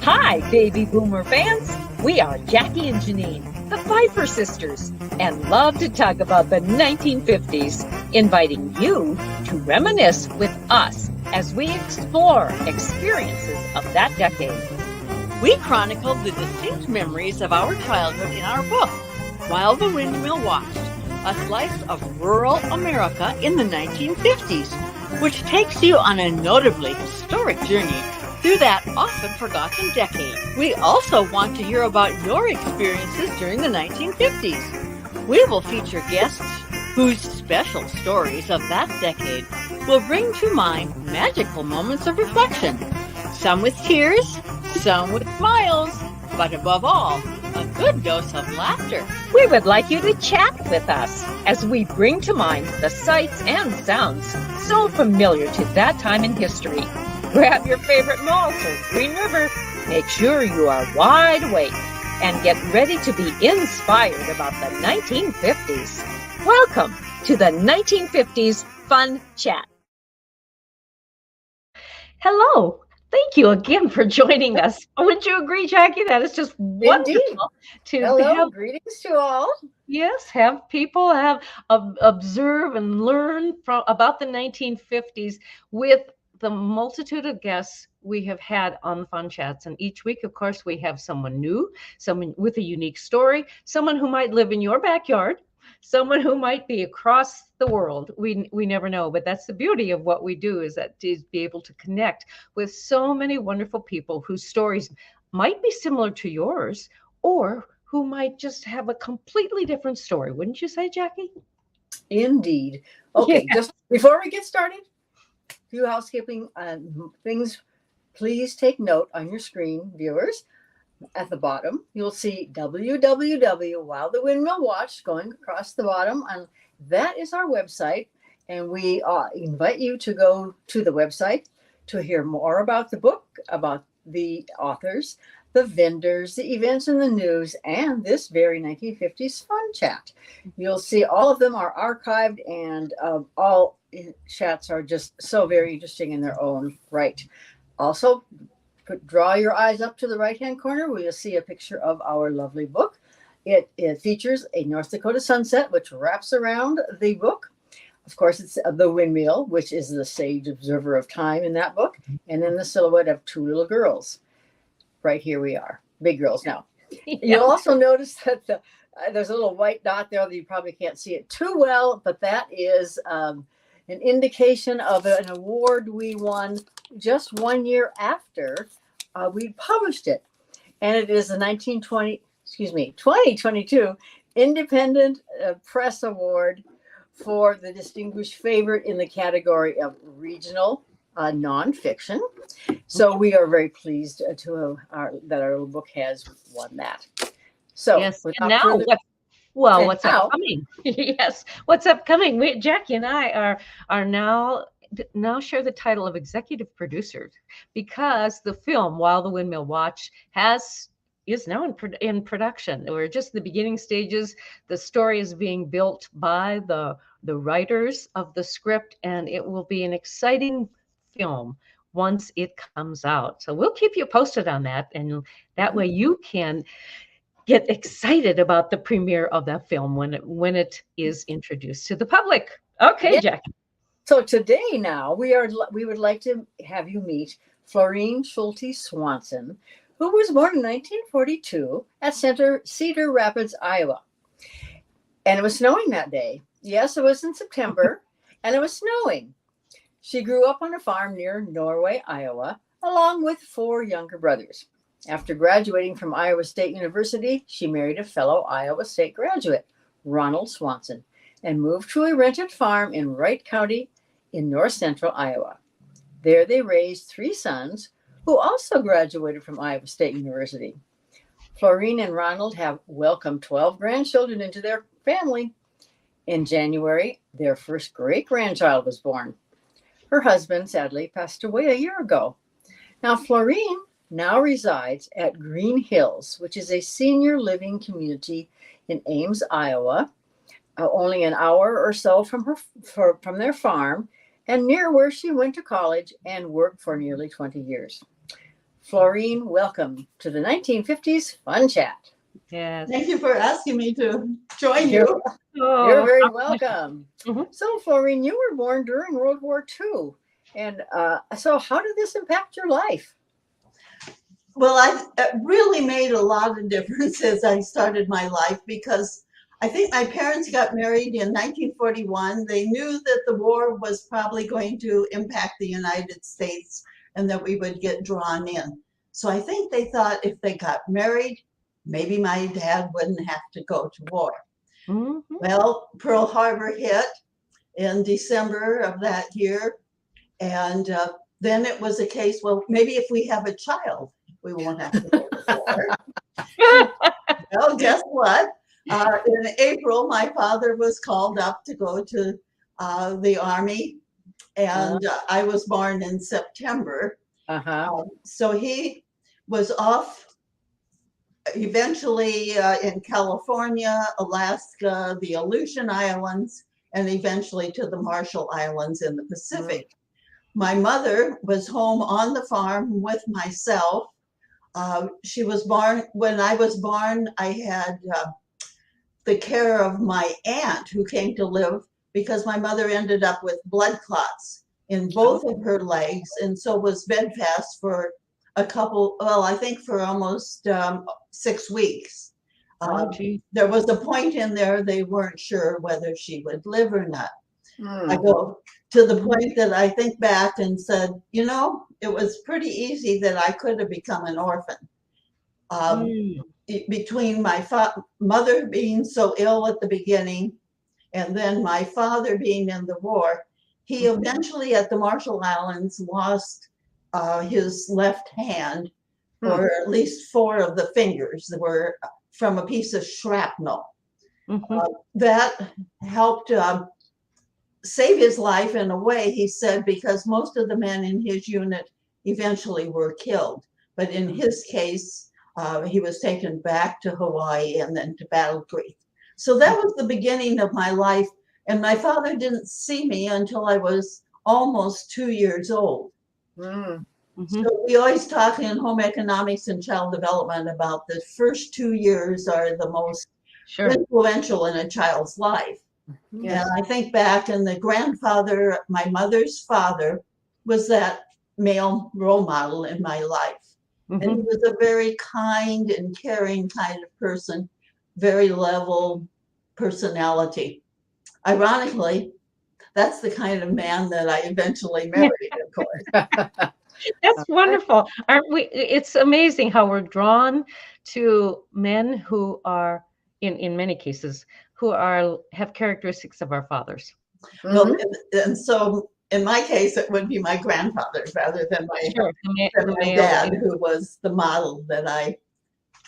Hi, baby boomer fans. We are Jackie and Janine, the Pfeiffer sisters, and love to talk about the 1950s, inviting you to reminisce with us as we explore experiences of that decade. We chronicled the distinct memories of our childhood in our book, While the Windmill Watched, a slice of rural America in the 1950s, which takes you on a notably historic journey through that often forgotten decade. We also want to hear about your experiences during the 1950s. We will feature guests whose special stories of that decade will bring to mind magical moments of reflection, some with tears, some with smiles, but above all, a good dose of laughter. We would like you to chat with us as we bring to mind the sights and sounds so familiar to that time in history. Grab your favorite malt or Green River. Make sure you are wide awake and get ready to be inspired about the 1950s. Welcome to the 1950s Fun Chat. Hello. Thank you again for joining us. Wouldn't you agree, Jackie? That is just wonderful. Hello, greetings to all. Yes, have people observe and learn about the 1950s with the multitude of guests we have had on Fun Chats. And each week, of course, we have someone new, someone with a unique story, someone who might live in your backyard, someone who might be across the world. We never know, but that's the beauty of what we do, is be able to connect with so many wonderful people whose stories might be similar to yours, or who might just have a completely different story. Wouldn't you say, Jackie? Indeed. Okay, Just before we get started, a few housekeeping things. Please take note on your screen, viewers. At the bottom, you'll see www. While the Windmill Watched going across the bottom. And that is our website. And we invite you to go to the website to hear more about the book, about the authors, the vendors, the events in the news, and this very 1950s Fun Chat. You'll see all of them are archived, and all chats are just so very interesting in their own right. Also, draw your eyes up to the right-hand corner where you'll see a picture of our lovely book. It features a North Dakota sunset, which wraps around the book. Of course, it's the windmill, which is the sage observer of time in that book, and then the silhouette of two little girls. Right here we are, big girls now. Yeah. You'll also notice that there's a little white dot there that you probably can't see it too well, but that is an indication of an award we won just 1 year after we published it. And it is the 2022 Independent Press Award for the distinguished favorite in the category of regional nonfiction. So we are very pleased that our little book has won that. So yes, and now what's upcoming? Yes, what's upcoming? Jackie and I are now share the title of executive producer, because the film While the Windmill Watched is now in production. We're just in the beginning stages. The story is being built by the writers of the script, and it will be an exciting film once it comes out. So we'll keep you posted on that, and that way you can get excited about the premiere of that film when it is introduced to the public. Okay, yeah. Jackie. So today now we would like to have you meet Florine Swanson, who was born in 1942 at Cedar Rapids, Iowa. And it was snowing that day. Yes, it was in September, and it was snowing. She grew up on a farm near Norway, Iowa, along with 4 younger brothers. After graduating from Iowa State University, she married a fellow Iowa State graduate, Ronald Swanson, and moved to a rented farm in Wright County in north central Iowa. There they raised 3 sons who also graduated from Iowa State University. Florine and Ronald have welcomed 12 grandchildren into their family. In January, their first great-grandchild was born. Her husband, sadly, passed away a year ago. Now, Florine now resides at Green Hills, which is a senior living community in Ames, Iowa, only an hour or so from their farm, and near where she went to college and worked for nearly 20 years. Florine, welcome to the 1950s Fun Chat. Yes. Thank you for asking me to join you. You're very welcome. Mm-hmm. So, Florine, you were born during World War II. And so how did this impact your life? Well, it really made a lot of difference as I started my life, because I think my parents got married in 1941. They knew that the war was probably going to impact the United States and that we would get drawn in. So I think they thought if they got married, maybe my dad wouldn't have to go to war. Mm-hmm. Well, Pearl Harbor hit in December of that year. And then it was a case, well, maybe if we have a child, we won't have to go to war. Well, guess what? In April, my father was called up to go to the Army, and I was born in September. So he was off eventually in California, Alaska, the Aleutian Islands, and eventually to the Marshall Islands in the Pacific. My mother was home on the farm with myself. She was born, when I was born, I had the care of my aunt who came to live because my mother ended up with blood clots in both of her legs, and so was bedfast for a couple, well, I think for almost 6 weeks. There was a point in there they weren't sure whether she would live or not. I go to the point that I think back and said, you know, it was pretty easy that I could have become an orphan. Between my mother being so ill at the beginning and then my father being in the war, he eventually at the Marshall Islands lost his left hand, or at least 4 of the fingers that were from a piece of shrapnel. That helped save his life in a way, he said, because most of the men in his unit eventually were killed. But in his case, he was taken back to Hawaii and then to Battle Creek. So that was the beginning of my life. And my father didn't see me until I was almost 2 years old. So we always talk in home economics and child development about the first 2 years are the most influential in a child's life. And I think back, and the grandfather, my mother's father, was that male role model in my life. And he was a very kind and caring kind of person, very level personality. Ironically, that's the kind of man that I eventually married, of course. That's wonderful. Aren't we? It's amazing how we're drawn to men who are, in many cases, who have characteristics of our fathers. Well, and so in my case, it would be my grandfather rather than my dad, who was the model that I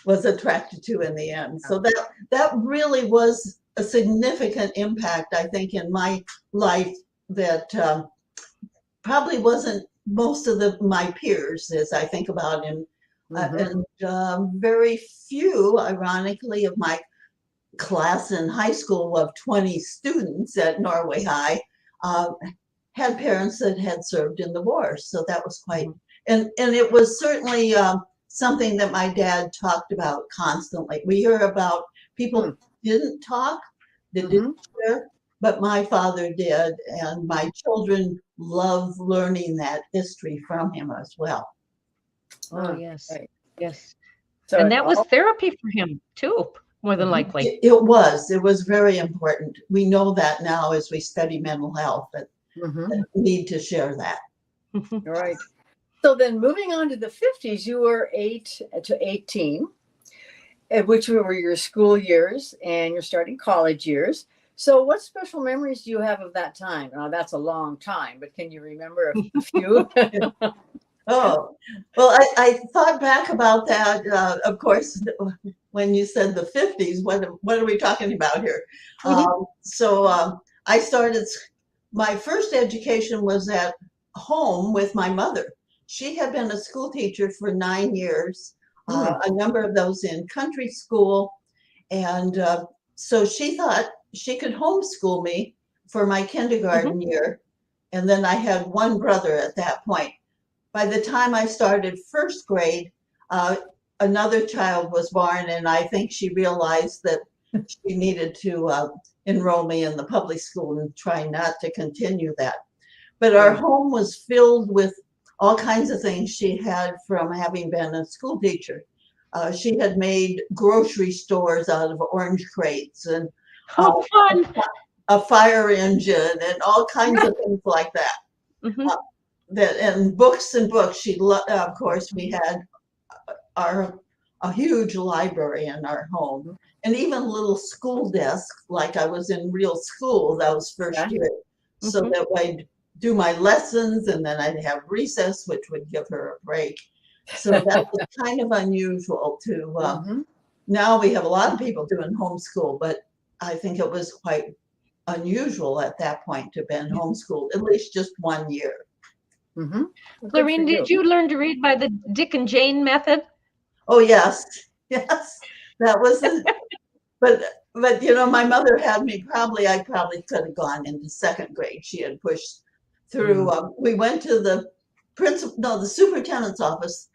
was attracted to in the end. So that really was a significant impact, I think, in my life that probably wasn't most of my peers, as I think about him. And very few, ironically, of my class in high school of 20 students at Norway High had parents that had served in the war. So that was quite, and it was certainly something that my dad talked about constantly. We hear about people didn't talk, they didn't share, but my father did, and my children love learning that history from him as well. Oh, yes. Yes. So and that was therapy for him too, more than likely. It was very important. We know that now as we study mental health, that we need to share that. Right. So then moving on to the 50s, you were 8 to 18, which were your school years and you're starting college years. So what special memories do you have of that time? Now, that's a long time, but can you remember a few? Oh, well, I thought back about that, of course, when you said the 50s, what are we talking about here? I started, my first education was at home with my mother. She had been a school teacher for 9 years, a number of those in country school. And so she thought she could homeschool me for my kindergarten year. And then I had one brother at that point. by the time I started first grade, another child was born, and I think she realized that she needed to enroll me in the public school and try not to continue that. But our home was filled with all kinds of things she had from having been a school teacher. She had made grocery stores out of orange crates and How fun! a fire engine and all kinds of things like that. Mm-hmm. And books and books. Of course, we had a huge library in our home, and even little school desks, like I was in real school those first years, so that I'd do my lessons and then I'd have recess, which would give her a break. So that was kind of unusual to. Now we have a lot of people doing homeschool, but I think it was quite unusual at that point to have been homeschooled at least just 1 year. Florine, did you learn to read by the Dick and Jane method? Oh yes, that was. But you know, my mother had me. I probably could have gone into second grade. She had pushed through. We went to the the superintendent's office,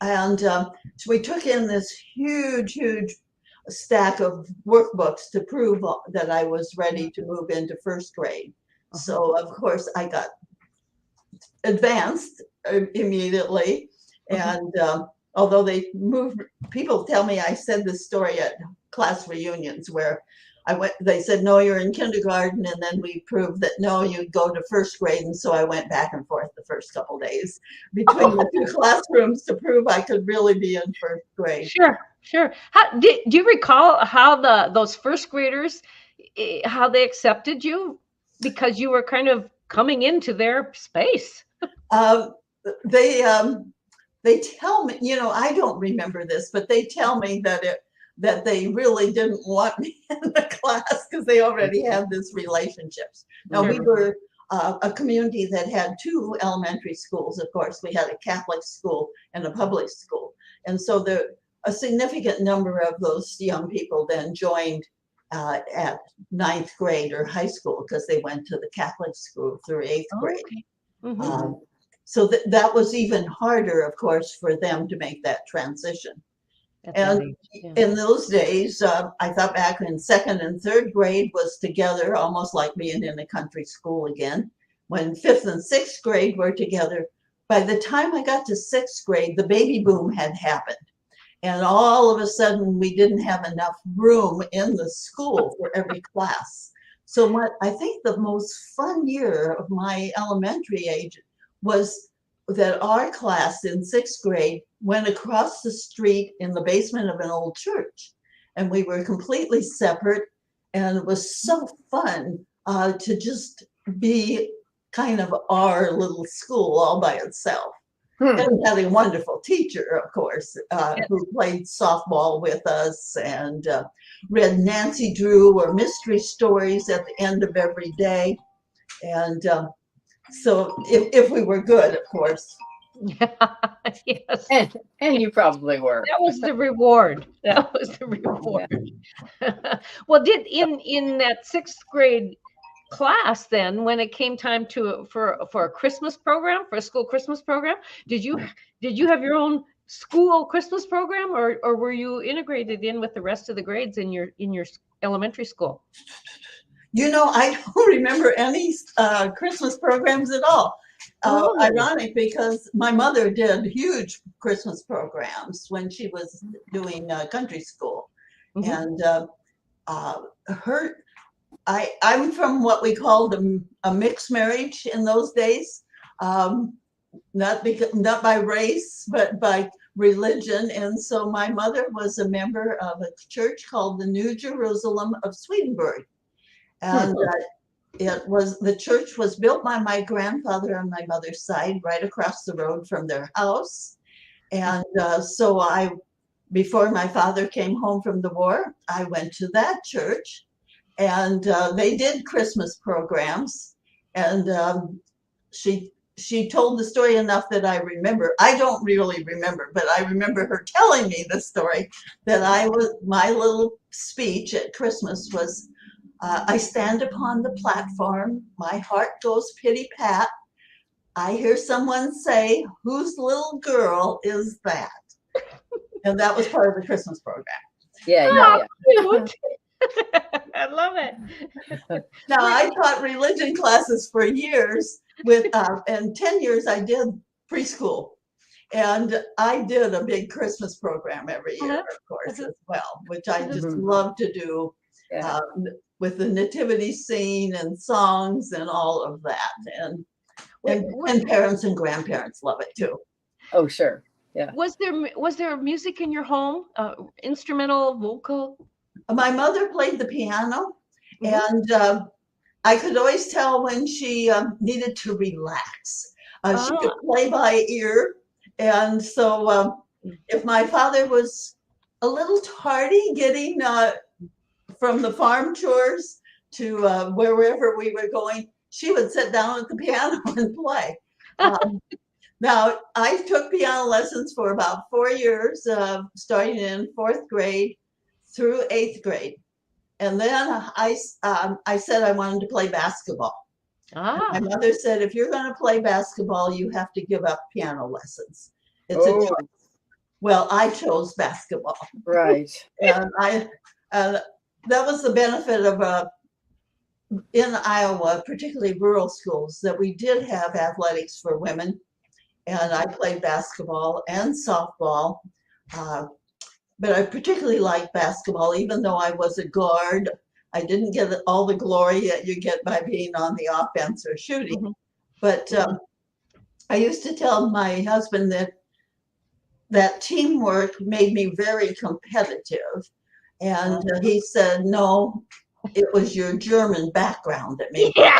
and so we took in this huge stack of workbooks to prove that I was ready to move into first grade. So of course I got advanced immediately, and although they moved, people tell me I said this story at class reunions where they said, no, you're in kindergarten, and then we proved that no, you'd go to first grade, and so I went back and forth the first couple days between the two classrooms to prove I could really be in first grade. Sure. Do you recall how those first graders, how they accepted you, because you were kind of coming into their space? They tell me, you know, I don't remember this, but they tell me that they really didn't want me in the class because they already had this relationships. Now we were a community that had 2 elementary schools. Of course, we had a Catholic school and a public school, and so a significant number of those young people then joined at 9th grade or high school because they went to the Catholic school through 8th grade. So that was even harder, of course, for them to make that transition. And in those days, I thought back in 2nd and 3rd grade was together, almost like being in a country school again. When 5th and 6th grade were together, by the time I got to 6th grade, the baby boom had happened. And all of a sudden, we didn't have enough room in the school for every class. So I think the most fun year of my elementary age was that our class in 6th grade went across the street in the basement of an old church, and we were completely separate, and it was so fun to just be kind of our little school all by itself. And having a wonderful teacher, of course, who played softball with us and read Nancy Drew or mystery stories at the end of every day. And so if we were good, of course. Yes. And you probably were. That was the reward. Well, in that 6th grade class, then when it came time for a Christmas program, for a school Christmas program, did you have your own school Christmas program, or were you integrated in with the rest of the grades in your elementary school? You know, I don't remember any Christmas programs at all. Ironic, because my mother did huge Christmas programs when she was doing country school. And I'm from what we called a mixed marriage in those days, not by race, but by religion. And so my mother was a member of a church called the New Jerusalem of Swedenborg. And the church was built by my grandfather on my mother's side, right across the road from their house. And so before my father came home from the war, I went to that church, and they did Christmas programs. And she told the story enough that I remember. I don't really remember, but I remember her telling me the story that my little speech at Christmas was, I stand upon the platform, my heart goes pitty-pat, I hear someone say, whose little girl is that? And that was part of the Christmas program. Yeah, Oh, yeah. cute. I love it. Now, I taught religion classes for years and 10 years I did preschool. And I did a big Christmas program every year, of course, as well, which I just love to do Yeah. with the nativity scene and songs and all of that. And parents and grandparents love it too. Oh, sure. Yeah. Was there music in your home? Instrumental, vocal? My mother played the piano, and I could always tell when she needed to relax. She could play by ear. And so if my father was a little tardy getting from the farm chores to wherever we were going, she would sit down at the piano and play. Now, I took piano lessons for about 4 years, starting in 4th grade through 8th grade. And then I said I wanted to play basketball. My mother said, if you're going to play basketball, you have to give up piano lessons. It's a choice. Well, I chose basketball. Right. And that was the benefit of in Iowa, particularly rural schools, that we did have athletics for women. And I played basketball and softball. But I particularly liked basketball, even though I was a guard. I didn't get all the glory that you get by being on the offense or shooting. But I used to tell my husband that teamwork made me very competitive. And he said, no, it was your German background that made me.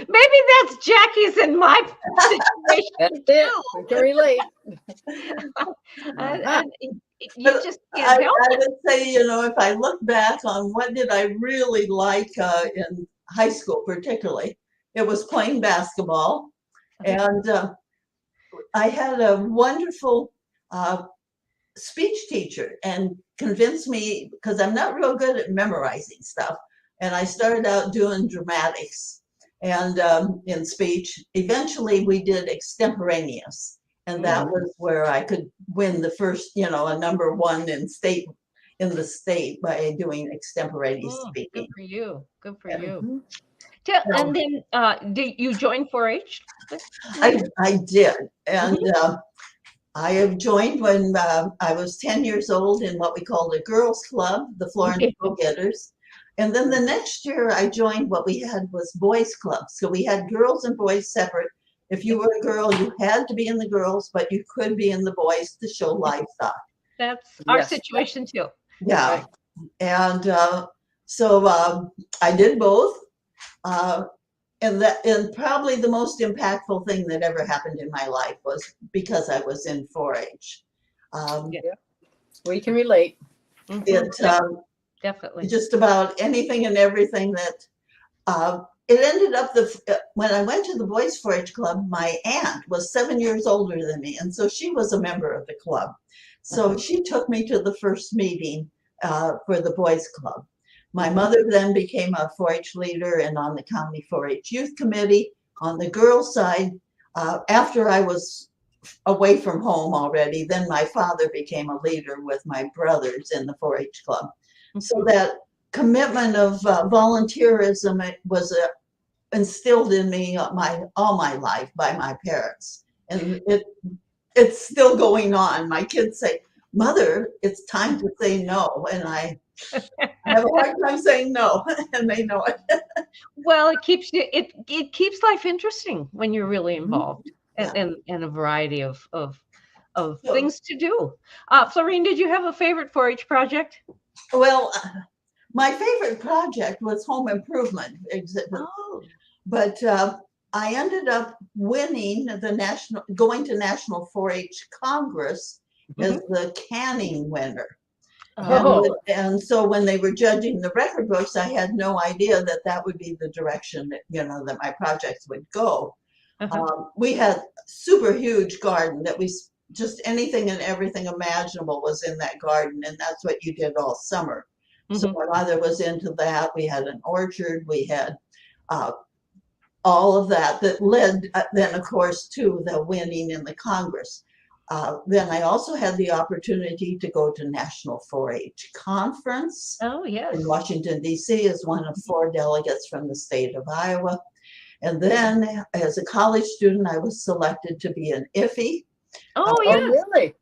Maybe that's Jackie's and my situation. That's it. We can relate. You just can't help it. I would say, if I look back on what did I really like in high school, particularly, it was playing basketball. And I had a wonderful speech teacher and convinced me, because I'm not real good at memorizing stuff. And I started out doing dramatics and in speech. Eventually we did extemporaneous. And that was where I could win the first, a #1 in the state by doing extemporaneous speaking. Good for you. Good for you. And then did you join 4-H? I did. And I have joined when I was 10 years old in what we called a girls club, the Florine Go-Getters. And then the next year I joined what we had was boys clubs. So we had girls and boys separate. If you were a girl, you had to be in the girls, but you could be in the boys to show livestock. That's our situation too. Yeah. And so I did both. And probably the most impactful thing that ever happened in my life was because I was in 4-H. We can relate. Definitely. Just about anything and everything that it ended up when I went to the boys 4-H club, my aunt was 7 years older than me. And so she was a member of the club. So she took me to the first meeting for the boys club. My mother then became a 4-H leader and on the county 4-H youth committee. On the girls' side, after I was away from home already, then my father became a leader with my brothers in the 4-H club. So that commitment of volunteerism was instilled in me all my life by my parents. And it's still going on. My kids say, Mother, it's time to say no. And I have a hard time saying no, and they know it. Well, it keeps life interesting when you're really involved and a variety of things to do. Florine, did you have a favorite 4-H project? Well, my favorite project was home improvement exhibit, but I ended up winning going to National 4-H Congress as the canning winner. And so when they were judging the record books, I had no idea that would be the direction that my projects would go. We had super huge garden that just anything and everything imaginable was in that garden, and that's what you did all summer. So my mother was into that. We had an orchard. We had all of that led then, of course, to the winning in the Congress. Then I also had the opportunity to go to National 4-H Conference Oh, yes. in Washington, D.C. as one of 4 delegates from the state of Iowa. And then as a college student, I was selected to be an IFE. Oh, Oh, yes. really?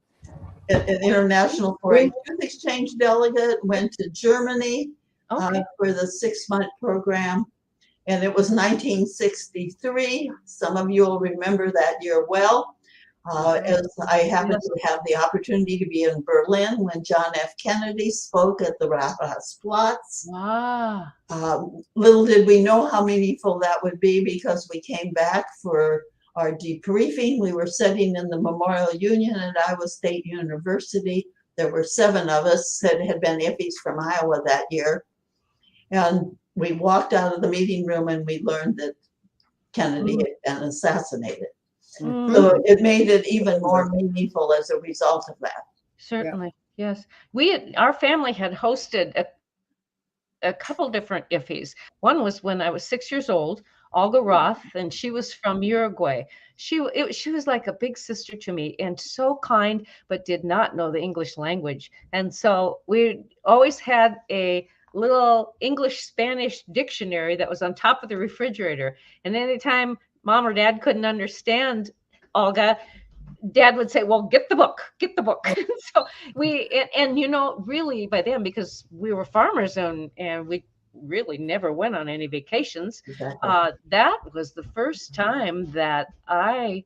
An international 4-H youth exchange delegate, went to Germany Okay. for the 6-month program. And it was 1963. Some of you will remember that year well, as I happened to have the opportunity to be in Berlin when John F. Kennedy spoke at the Rathausplatz. Wow. Little did we know how meaningful that would be, because we came back for our debriefing. We were sitting in the Memorial Union at Iowa State University. There were 7 of us that had been IFEs from Iowa that year. And we walked out of the meeting room and we learned that Kennedy had been assassinated. Mm. So it made it even more meaningful as a result of that. Certainly. Yes. Our family had hosted a couple different IFEs. One was when I was 6 years old, Olga Roth, and she was from Uruguay. She was like a big sister to me, and so kind, but did not know the English language. And so we always had a little English-Spanish dictionary that was on top of the refrigerator. And anytime Mom or Dad couldn't understand Olga, Dad would say, well, get the book. So and really by then, because we were farmers and we really never went on any vacations, Exactly. that was the first time that I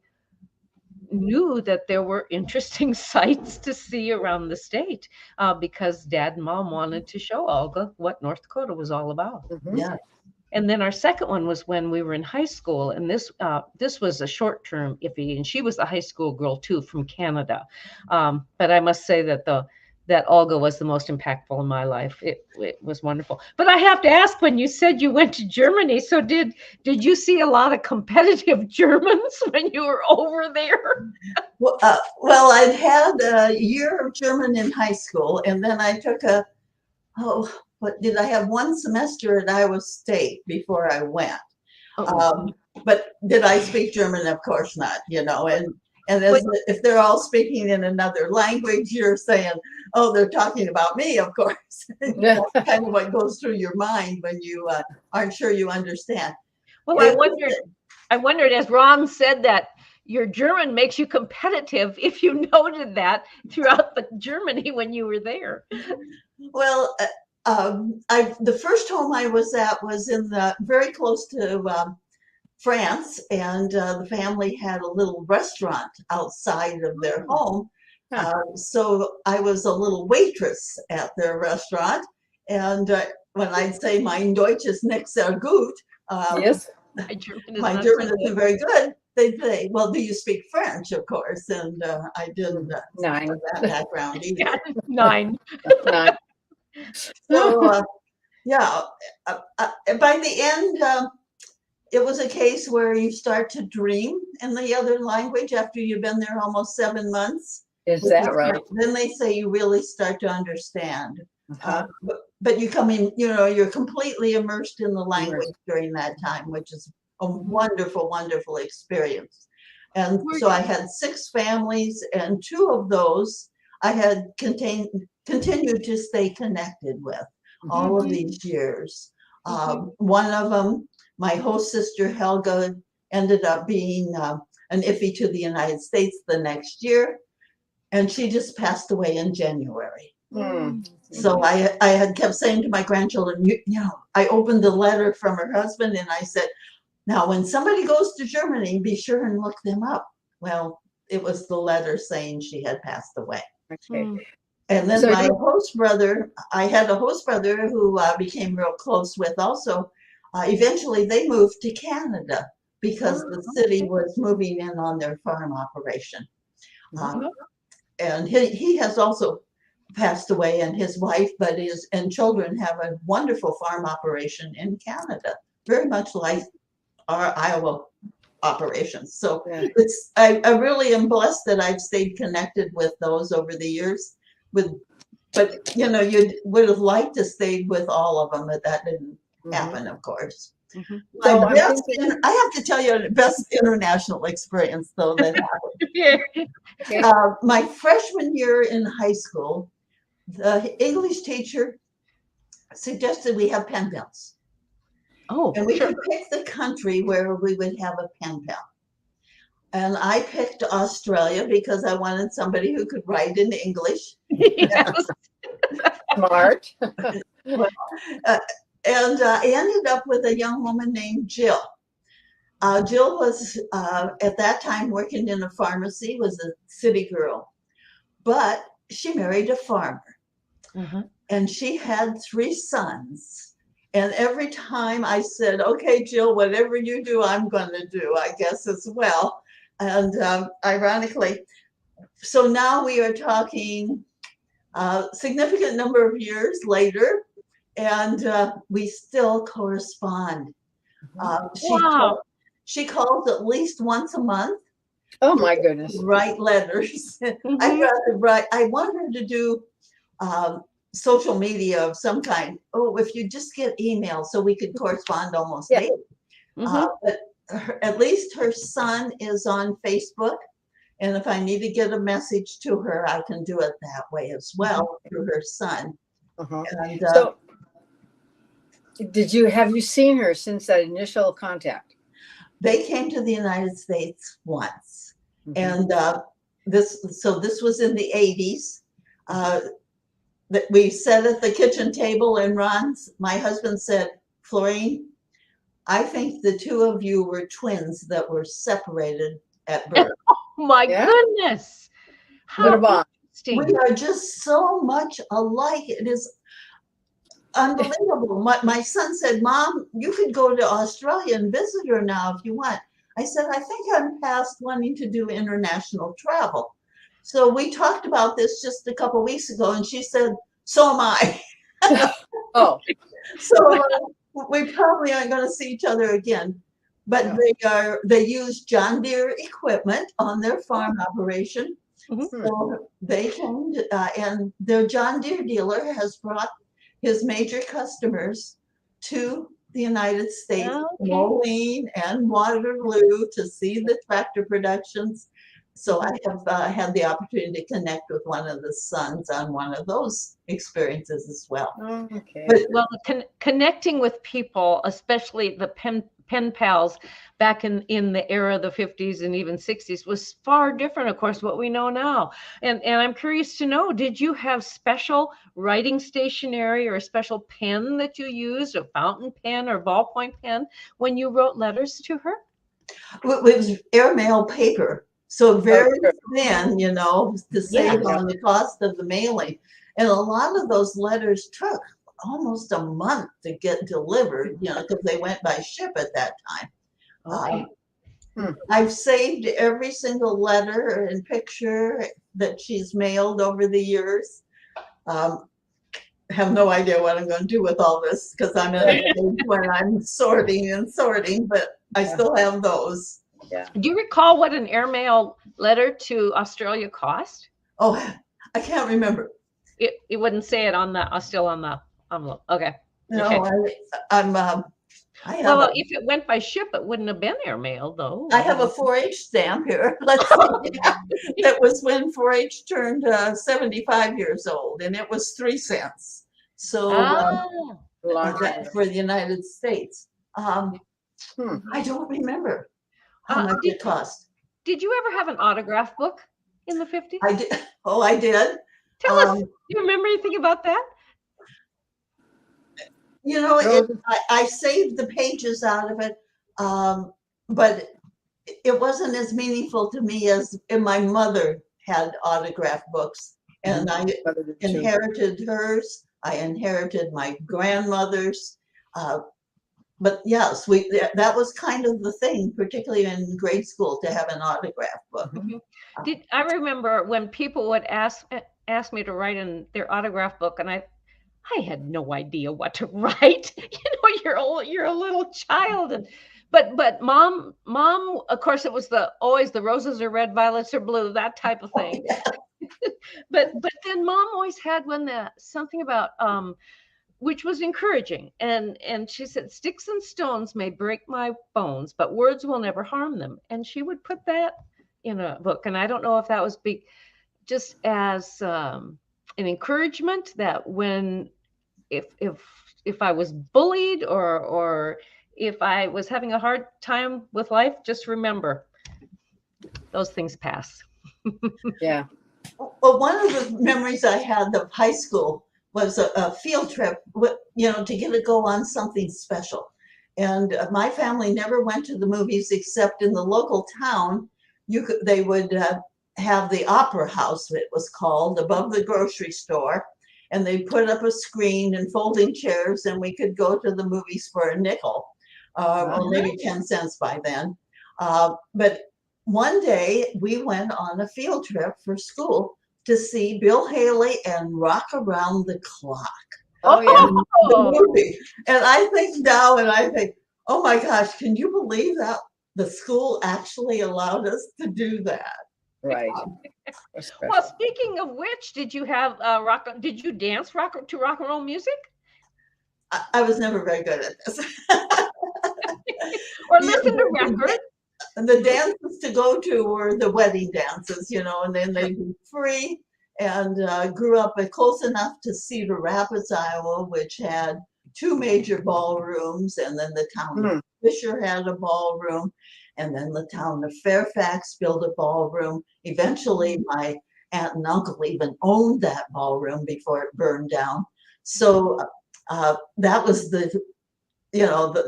knew that there were interesting sights to see around the state, because Dad and Mom wanted to show Olga what North Dakota was all about. Yeah. And then our second one was when we were in high school, and this was a short-term IFE, and she was a high school girl too from Canada. But I must say that that Olga was the most impactful in my life. It was wonderful. But I have to ask, when you said you went to Germany, so did you see a lot of competitive Germans when you were over there? Well, I'd had a year of German in high school, and then I took did I have 1 semester at Iowa State before I went? But did I speak German? Of course not, and if they're all speaking in another language, you're saying, oh, they're talking about me, of course. That's kind of what goes through your mind when you aren't sure you understand. Well, I wondered, as Ron said, that your German makes you competitive, if you noted that throughout Germany when you were there. Well, the first home I was at was very close to France, and the family had a little restaurant outside of their home. So I was a little waitress at their restaurant, and when I'd say mein Deutsch ist nicht sehr gut, yes, my German isn't very good, they'd say, well, do you speak French? Of course, and I didn't have that background either. 9. So by the end, it was a case where you start to dream in the other language after you've been there almost 7 months. Is that right? Then they say you really start to understand. But you come in, you're completely immersed in the language during that time, which is a wonderful, wonderful experience. And so I had 6 families, and 2 of those I had continued to stay connected with all of these years. One of them, my host sister Helga, ended up being an IFE to the United States the next year, and she just passed away in January. So I had kept saying to my grandchildren, I opened the letter from her husband and I said, now when somebody goes to Germany, be sure and look them up. Well, it was the letter saying she had passed away. Okay. And then my host brother, I had a host brother who I became real close with also. Eventually they moved to Canada because the city was moving in on their farm operation. And he has also passed away, and his wife and children have a wonderful farm operation in Canada, very much like our Iowa operations. So I really am blessed that I've stayed connected with those over the years. But you would have liked to stay with all of them, but that didn't happen, of course. So My best, I have to tell you, the best international experience though that happened. My freshman year in high school, the English teacher suggested we have pen pals. Oh, And we sure. could pick the country where we would have a pen pal. And I picked Australia because I wanted somebody who could write in English. Yes. Smart. And I ended up with a young woman named Jill. Jill was at that time working in a pharmacy, was a city girl, but she married a farmer. And she had 3 sons. And every time I said, okay, Jill, whatever you do, I'm going to do, I guess, as well. And ironically, so now we are talking a significant number of years later, and we still correspond. Wow. She calls at least once a month. Oh my goodness. Write letters. I'd rather write. I want her to do social media of some kind. Oh, if you just get email so we could correspond almost daily. But at least her son is on Facebook. And if I need to get a message to her, I can do it that way as well through her son. And, so have you seen her since that initial contact? They came to the United States once. And this was in the 80s. That we sat at the kitchen table and my husband said, Florine, I think the 2 of you were twins that were separated at birth. Oh my goodness. What about? We are just so much alike. It is unbelievable. My son said, Mom, you could go to Australia and visit her now if you want. I said, I think I'm past wanting to do international travel. So we talked about this just a couple of weeks ago, and she said, so am I. Oh. So we probably aren't going to see each other again. But they use John Deere equipment on their farm operation. So they came and their John Deere dealer has brought his major customers to the United States, Moline and Waterloo, to see the tractor productions. So I have had the opportunity to connect with one of the sons on one of those experiences as well. Well, connecting with people, especially the pen pals back in the era of the 50s and even 60s, was far different, of course, what we know now. And I'm curious to know, did you have special writing stationery or a special pen that you used, a fountain pen or ballpoint pen, when you wrote letters to her? It was airmail paper. So very thin, to save on the cost of the mailing. And a lot of those letters took almost a month to get delivered, because they went by ship at that time. I've saved every single letter and picture that she's mailed over the years. Have no idea what I'm going to do with all this because I'm at an age when I'm sorting, but I still have those. Do you recall what an airmail letter to Australia cost? Oh, I can't remember. It wouldn't say it on still on the envelope. Okay. No, okay. Well, if it went by ship, it wouldn't have been airmail, though. I have a 4-H stamp here. Let's see. That was when 4-H turned 75 years old, and it was 3 cents. So for the United States, I don't remember how much it cost. Did you ever have an autograph book in the 50s? I did. Oh, I did. Tell us. Do you remember anything about that? I saved the pages out of it, but it wasn't as meaningful to me as my mother had autograph books, and I inherited hers. I inherited my grandmother's. But yes, that was kind of the thing, particularly in grade school, to have an autograph book. I remember when people would ask me to write in their autograph book, and I had no idea what to write. You're a little child, but mom, of course, it was always the roses are red, violets are blue, that type of thing. but then mom always had something about which was encouraging. And she said, "Sticks and stones may break my bones, but words will never harm them." And she would put that in a book. And I don't know if that was just as an encouragement that when if I was bullied or if I was having a hard time with life, just remember those things pass. Yeah. Well, one of the memories I had of high school was a field trip, to get to go on something special. And my family never went to the movies except in the local town. They would have the Opera House, it was called, above the grocery store. And they put up a screen and folding chairs, and we could go to the movies for a nickel, or maybe 10 cents by then. But one day we went on a field trip for school to see Bill Haley and Rock Around the Clock. Oh, yeah. The movie. And I think now, oh my gosh, can you believe that the school actually allowed us to do that? Right. Well, speaking of which, did you have did you dance to rock and roll music? I was never very good at this. Or listen to records. And the dances to go to were the wedding dances, and then they'd be free. And grew up close enough to Cedar Rapids, Iowa, which had 2 major ballrooms, and then the town of Fisher had a ballroom, and then the town of Fairfax built a ballroom. Eventually, my aunt and uncle even owned that ballroom before it burned down. So that was the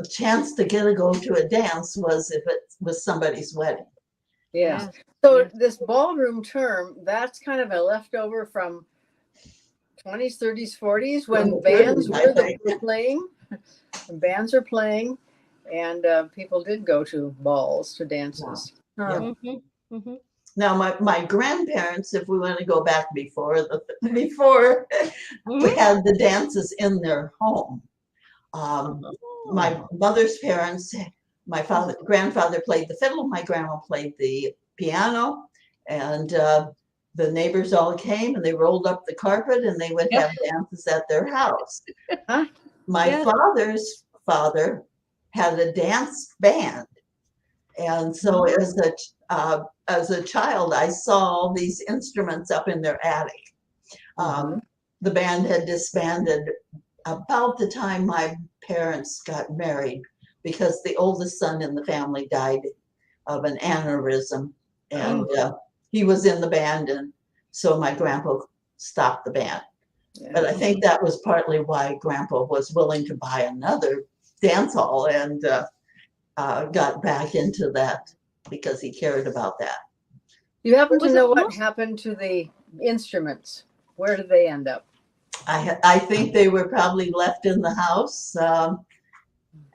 chance to go to a dance was if it was somebody's wedding. Yeah. So this ballroom term, that's kind of a leftover from 20s, 30s, 40s when bands were playing. Bands are playing, and people did go to balls, to dances. Yeah. Now, my grandparents, if we want to go back before we had the dances in their home. My mother's parents, my grandfather played the fiddle, my grandma played the piano, and the neighbors all came and they rolled up the carpet and they would have dances at their house. My father's father had a dance band, and so as a child, I saw all these instruments up in their attic. The band had disbanded about the time my parents got married because the oldest son in the family died of an aneurysm, and he was in the band, and so my grandpa stopped the band. But I think that was partly why grandpa was willing to buy another dance hall and got back into that because he cared about that. You happen to know what happened to the instruments? Where did they end up? I think they were probably left in the house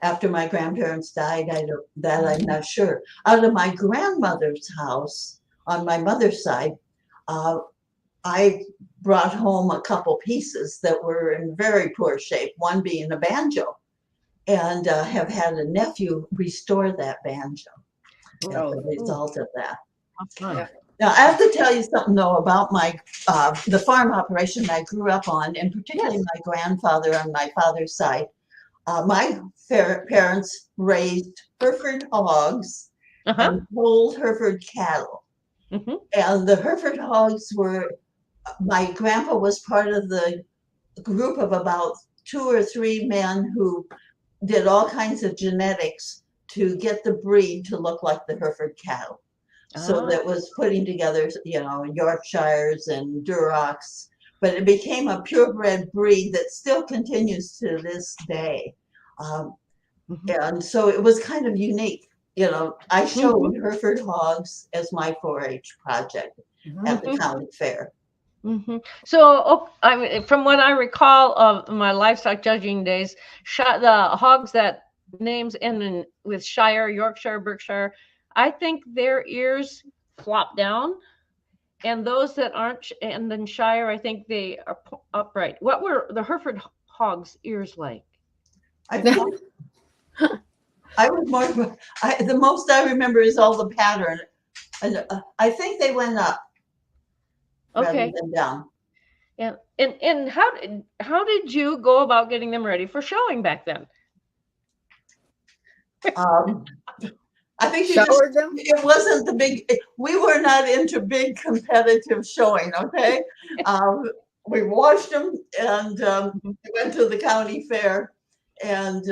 after my grandparents died. I'm not sure. Out of my grandmother's house on my mother's side, I brought home a couple pieces that were in very poor shape, one being a banjo, and have had a nephew restore that banjo as a result of that. Now, I have to tell you something, though, about the farm operation I grew up on, and particularly my grandfather on my father's side. My parents raised Hereford Hogs and whole Hereford cattle. And the Hereford Hogs my grandpa was part of the group of about 2 or 3 men who did all kinds of genetics to get the breed to look like the Hereford cattle. So that was putting together, Yorkshires and Durocs, but it became a purebred breed that still continues to this day. And so it was kind of unique. I showed Hereford Hogs as my 4-H project at the county fair. So, I mean, from what I recall of my livestock judging days, the hogs that names end with Shire, Yorkshire, Berkshire, I think their ears flop down, and those that aren't, and then Shire, I think they are upright. What were the Hereford Hogs' ears like? The most I remember is all the pattern, and I think they went up rather than down. Yeah. And how did you go about getting them ready for showing back then? Um, I think Showered them? it wasn't the big, we were not into big competitive showing, okay? We watched them and we went to the county fair and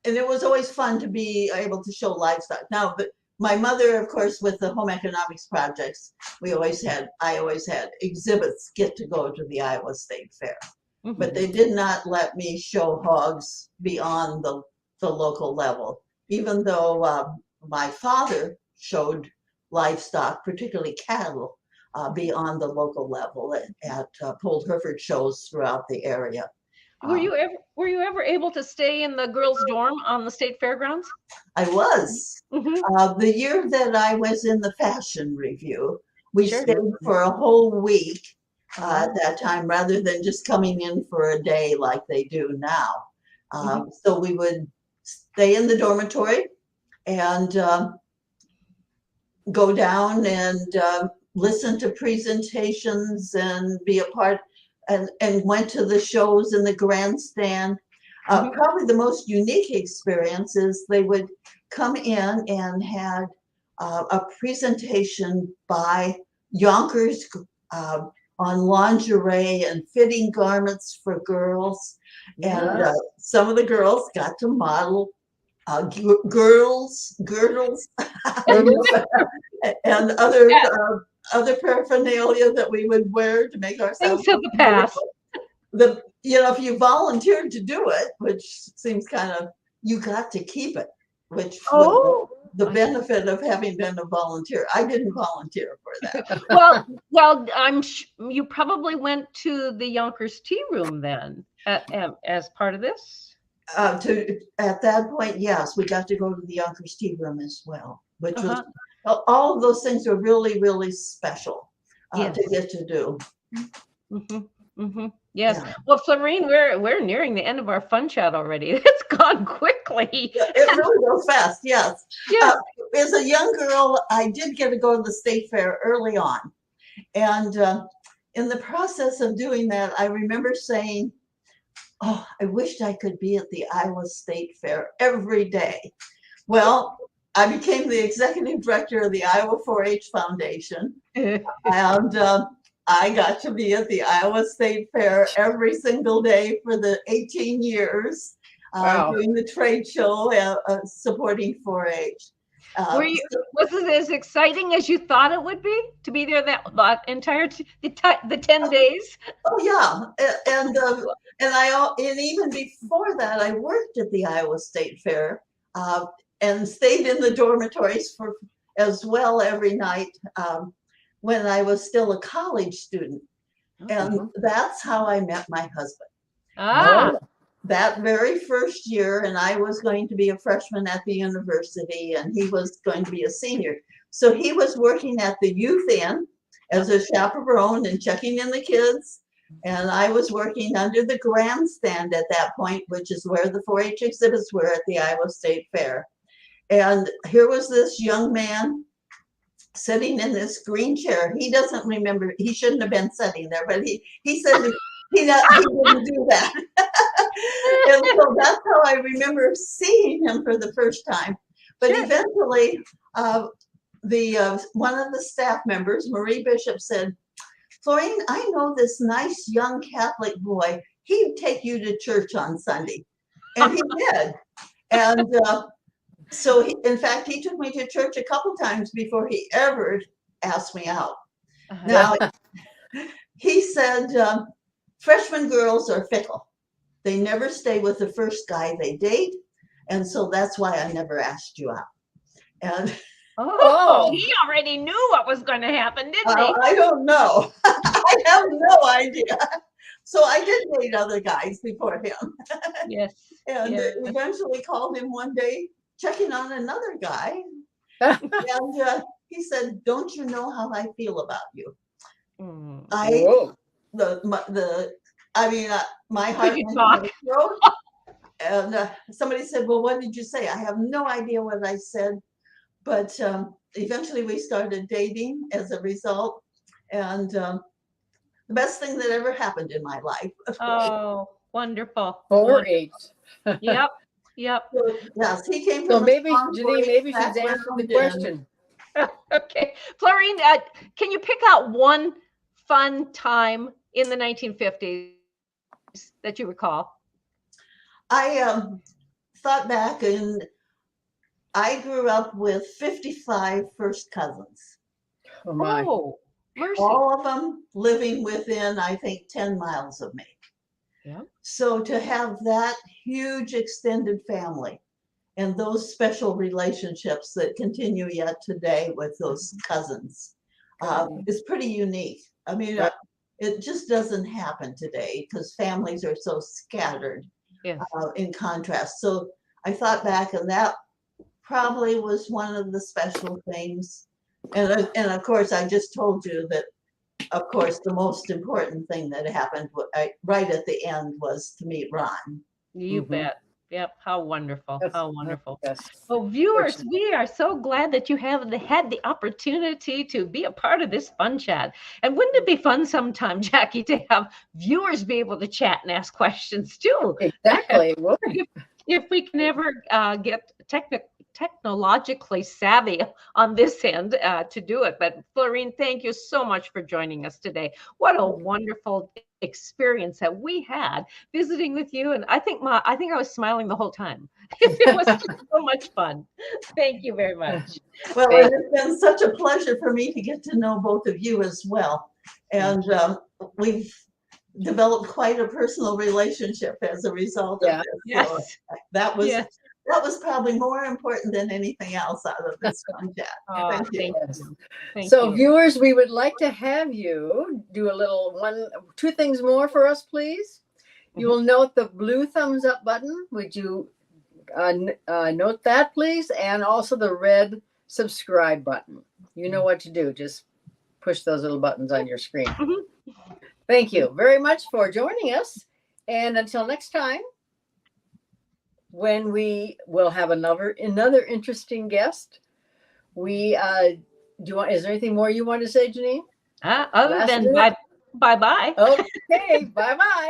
it was always fun to be able to show livestock. Now, but my mother, of course, with the home economics projects, I always had exhibits get to go to the Iowa State Fair. But they did not let me show hogs beyond the local level, even though my father showed livestock, particularly cattle, beyond the local level at pulled Hereford shows throughout the area. Were you ever able to stay in the girls' dorm on the state fairgrounds? I was. The year that I was in the fashion review, we stayed for a whole week at that time, rather than just coming in for a day like they do now. So we would stay in the dormitory and go down and listen to presentations and be a part and went to the shows in the grandstand. Probably the most unique experience is they would come in and had a presentation by Yonkers on lingerie and fitting garments for girls. And some of the girls got to model girdles and other paraphernalia that we would wear to make ourselves things of the past. If you volunteered to do it, which seems kind of, you got to keep it, which was the benefit of having been a volunteer. I didn't volunteer for that. well, you probably went to the Yonkers Tea Room then as part of this. At that point, yes, we got to go to the Yonkers Tea Room as well, which was all of those things were really, really special to get to do. Yes. Yeah. Well, Florine, we're nearing the end of our fun chat already. It's gone quickly. It really goes fast. Yes. Yes. As a young girl, I did get to go to the state fair early on, and in the process of doing that, I remember saying, "Oh, I wished I could be at the Iowa State Fair every day." Well, I became the executive director of the Iowa 4-H Foundation, and I got to be at the Iowa State Fair every single day for the 18 years, doing the trade show, supporting 4-H. Was it as exciting as you thought it would be to be there that entire the 10 days? Oh yeah, and even before that, I worked at the Iowa State Fair and stayed in the dormitories as well every night. When I was still a college student. And that's how I met my husband. That very first year, and I was going to be a freshman at the university, and he was going to be a senior. So he was working at the youth inn as a chaperone and checking in the kids. And I was working under the grandstand at that point, which is where the 4-H exhibits were at the Iowa State Fair. And here was this young man sitting in this green chair. He doesn't remember, he shouldn't have been sitting there, but he said he didn't do that. And so that's how I remember seeing him for the first time. But eventually, one of the staff members, Marie Bishop, said, "Florine, I know this nice young Catholic boy. He'd take you to church on Sunday." And he did. And so, in fact, he took me to church a couple times before he ever asked me out. Now, he said, freshman girls are fickle. They never stay with the first guy they date. And so that's why I never asked you out. And he already knew what was going to happen, didn't he? I don't know. I have no idea. So I did date other guys before him. Yes. And eventually called him one day, checking on another guy, and he said, "Don't you know how I feel about you?" My heart went in my throat. And somebody said, "Well, what did you say?" I have no idea what I said, but eventually we started dating as a result, and the best thing that ever happened in my life. Oh, wonderful. 4-H. Yep. Yep. So, yes, he came So from maybe, a strong Janine, maybe she's background answered the and- question. Okay. Florine, can you pick out one fun time in the 1950s that you recall? I thought back, and I grew up with 55 first cousins. Oh my. Oh, mercy. All of them living within, I think, 10 miles of me. Yeah. So to have that huge extended family and those special relationships that continue yet today with those cousins is pretty unique. I mean, Right. it just doesn't happen today because families are so scattered Yes. in contrast. So I thought back, and that probably was one of the special things. And of course, I just told you that, of course, the most important thing that happened right at the end was to meet Ron. You Mhm. bet. Yep. How wonderful. That's- How wonderful. Yes. Well, viewers, we are so glad that you have had the opportunity to be a part of this fun chat. And wouldn't it be fun sometime, Jackie, to have viewers be able to chat and ask questions too? Exactly. It would. If we can ever get technologically savvy on this end to do it. But Florine, thank you so much for joining us today. What a wonderful experience that we had visiting with you. And I think I was smiling the whole time. It was just so much fun. Thank you very much. Well, and it's been such a pleasure for me to get to know both of you as well. And we've developed quite a personal relationship as a result of this. So Yes. that was probably more important than anything else out of this fun chat. Oh, Thank you. Thank So you. viewers, we would like to have you do a little two things more for us, please. You will note the blue thumbs up button. Would you note that, please? And also the red subscribe button. You know what to do. Just push those little buttons on your screen. Mhm. Thank you very much for joining us. And until next time, when we will have another interesting guest. We is there anything more you want to say, Janine? Other than bye bye. Okay, bye bye.